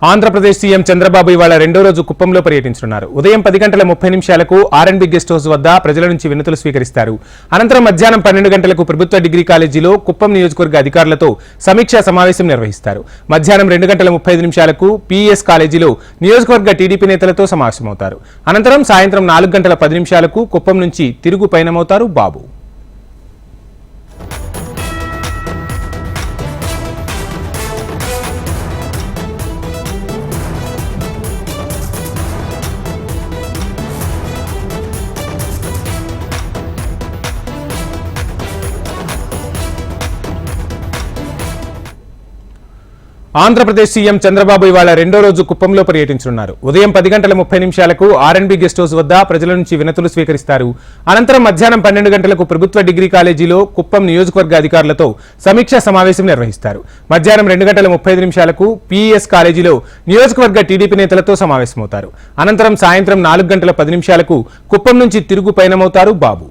Andhra Pradesh CM Chandrababu ఇవాళ రెండో రోజు కుప్పంలో పర్యటించనున్నారు. ఉదయం 10:30 ఆర్ఎండ్బి గెస్ట్ హౌస్ వద్ద ప్రజల నుంచి వినతులు స్వీకరిస్తారు. అనంతరం మధ్యాహ్నం 12 గంటలకు ప్రభుత్వ డిగ్రీ కాలేజీలో కుప్పం నియోజకవర్గ అధికారులతో సమీక్షా సమావేశం నిర్వహిస్తారు. మధ్యాహ్నం 2:35 పీఎస్ కాలేజీలో నియోజకవర్గ టీడీపీ నేతలతో సమావేశమవుతారు. అనంతరం సాయంత్రం 4:10 కుప్పం నుంచి తిరుగు పయనమవుతారు బాబు. ఆంధ్రప్రదేశ్ సీఎం చంద్రబాబు ఇవాళ రెండో రోజు కుప్పంలో పర్యటించనున్నారు. ఉదయం 10:30 ఆర్ఎండ్బి గెస్ట్ హౌస్ వద్ద ప్రజల నుంచి వినతులు స్వీకరిస్తారు. అనంతరం మధ్యాహ్నం 12 గంటలకు ప్రభుత్వ డిగ్రీ కాలేజీలో కుప్పం నియోజకవర్గ అధికారులతో సమీక్షా సమావేశం నిర్వహిస్తారు. మధ్యాహ్నం 2:35 పీఎస్ కాలేజీలో నియోజకవర్గ టీడీపీ నేతలతో సమావేశమవుతారు. అనంతరం సాయంత్రం 4:10 కుప్పం నుంచి తిరుగు పయనమవుతారు బాబు.